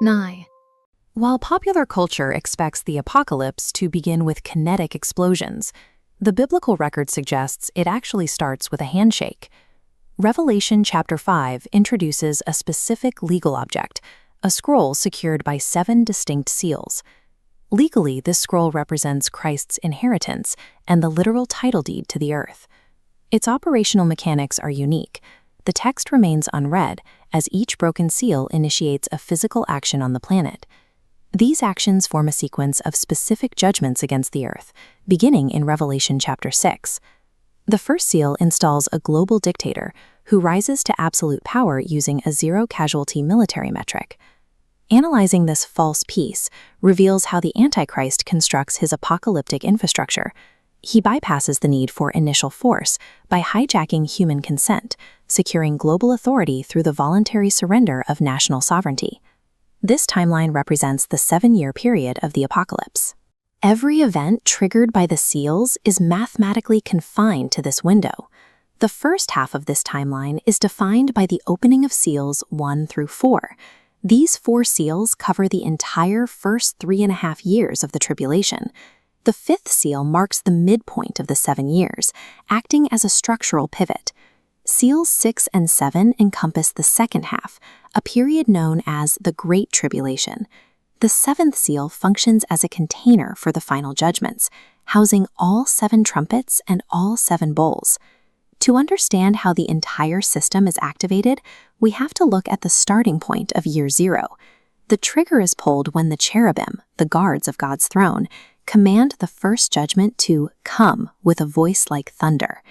9. While popular culture expects the apocalypse to begin with kinetic explosions, the biblical record suggests it actually starts with a handshake. Revelation chapter 5 introduces a specific legal object, a scroll secured by 7 distinct seals. Legally, this scroll represents Christ's inheritance and the literal title deed to the earth. Its operational mechanics are unique. The text remains unread, as each broken seal initiates a physical action on the planet. These actions form a sequence of specific judgments against the earth, beginning in Revelation chapter 6. The first seal installs a global dictator who rises to absolute power using a zero-casualty military metric. Analyzing this false peace reveals how the Antichrist constructs his apocalyptic infrastructure. He bypasses the need for initial force by hijacking human consent, securing global authority through the voluntary surrender of national sovereignty. This timeline represents the 7-year period of the apocalypse. Every event triggered by the seals is mathematically confined to this window. The first half of this timeline is defined by the opening of seals 1 through 4. These 4 seals cover the entire first 3.5 years of the tribulation. The 5th seal marks the midpoint of the 7 years, acting as a structural pivot. Seals 6 and 7 encompass the second half, a period known as the Great Tribulation. The 7th seal functions as a container for the final judgments, housing all 7 trumpets and all 7 bowls. To understand how the entire system is activated, we have to look at the starting point of year 0. The trigger is pulled when the cherubim, the guards of God's throne, command the first judgment to come with a voice like thunder.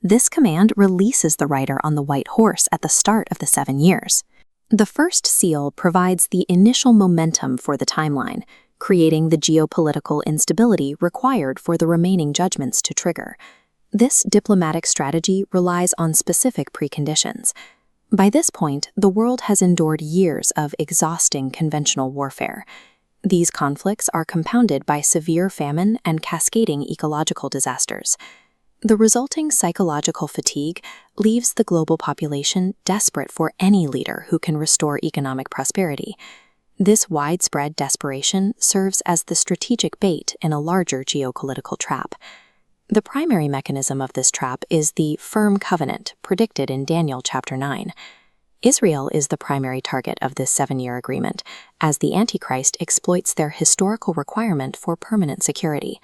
This command releases the rider on the white horse at the start of the 7 years. The first seal provides the initial momentum for the timeline, creating the geopolitical instability required for the remaining judgments to trigger. This diplomatic strategy relies on specific preconditions. By this point, the world has endured years of exhausting conventional warfare. These conflicts are compounded by severe famine and cascading ecological disasters. The resulting psychological fatigue leaves the global population desperate for any leader who can restore economic prosperity. This widespread desperation serves as the strategic bait in a larger geopolitical trap. The primary mechanism of this trap is the firm covenant predicted in Daniel chapter 9. Israel is the primary target of this 7-year agreement, as the Antichrist exploits their historical requirement for permanent security.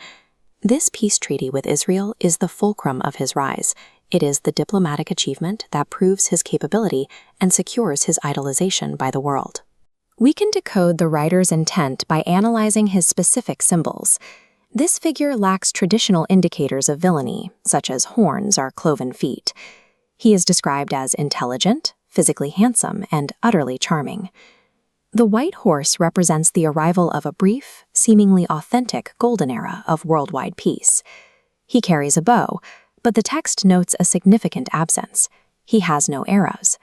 This peace treaty with Israel is the fulcrum of his rise. It is the diplomatic achievement that proves his capability and secures his idolization by the world. We can decode the writer's intent by analyzing his specific symbols. This figure lacks traditional indicators of villainy, such as horns or cloven feet. He is described as intelligent, physically handsome, and utterly charming. The white horse represents the arrival of a brief, seemingly authentic golden era of worldwide peace. He carries a bow, but the text notes a significant absence. He has no arrows.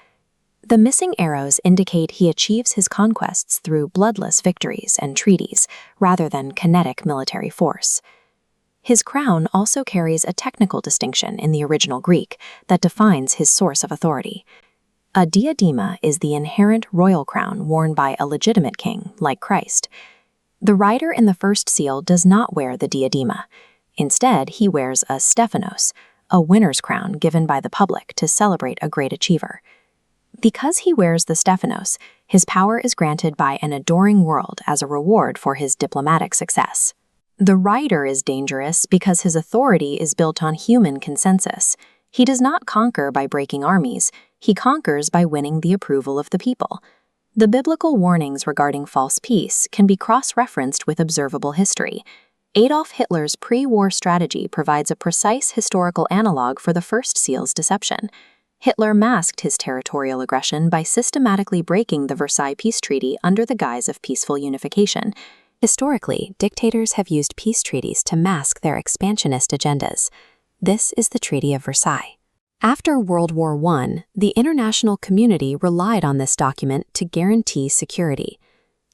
The missing arrows indicate he achieves his conquests through bloodless victories and treaties, rather than kinetic military force. His crown also carries a technical distinction in the original Greek that defines his source of authority. A diadema is the inherent royal crown worn by a legitimate king, like Christ. The rider in the first seal does not wear the diadema. Instead, he wears a Stephanos, a winner's crown given by the public to celebrate a great achiever. Because he wears the Stephanos, his power is granted by an adoring world as a reward for his diplomatic success. The rider is dangerous because his authority is built on human consensus. He does not conquer by breaking armies. He conquers by winning the approval of the people. The biblical warnings regarding false peace can be cross-referenced with observable history. Adolf Hitler's pre-war strategy provides a precise historical analog for the first seal's deception. Hitler masked his territorial aggression by systematically breaking the Versailles Peace Treaty under the guise of peaceful unification. Historically, dictators have used peace treaties to mask their expansionist agendas. This is the Treaty of Versailles. After World War I, the international community relied on this document to guarantee security.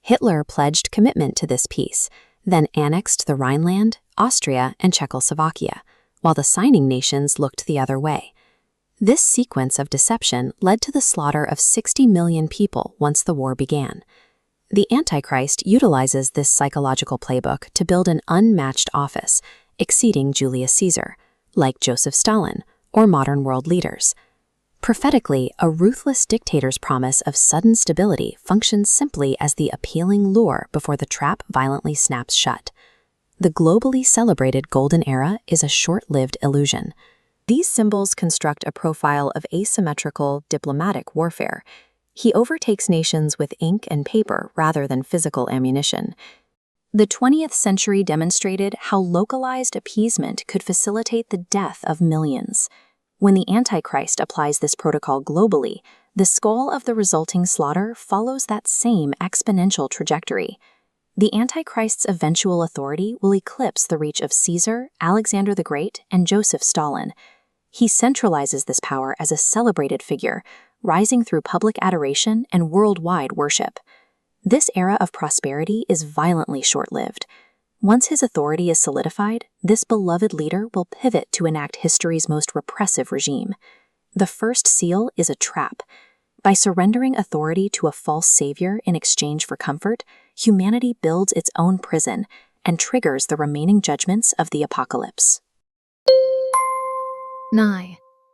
Hitler pledged commitment to this peace, then annexed the Rhineland, Austria, and Czechoslovakia, while the signing nations looked the other way. This sequence of deception led to the slaughter of 60 million people once the war began. The Antichrist utilizes this psychological playbook to build an unmatched office, exceeding Julius Caesar, like Joseph Stalin, or modern world leaders. Prophetically, a ruthless dictator's promise of sudden stability functions simply as the appealing lure before the trap violently snaps shut. The globally celebrated Golden Era is a short-lived illusion. These symbols construct a profile of asymmetrical diplomatic warfare. He overtakes nations with ink and paper rather than physical ammunition. The 20th century demonstrated how localized appeasement could facilitate the death of millions. When the Antichrist applies this protocol globally, the scale of the resulting slaughter follows that same exponential trajectory. The Antichrist's eventual authority will eclipse the reach of Caesar, Alexander the Great, and Joseph Stalin. He centralizes this power as a celebrated figure, rising through public adoration and worldwide worship. This era of prosperity is violently short-lived. Once his authority is solidified, this beloved leader will pivot to enact history's most repressive regime. The first seal is a trap. By surrendering authority to a false savior in exchange for comfort, humanity builds its own prison and triggers the remaining judgments of the apocalypse. 9.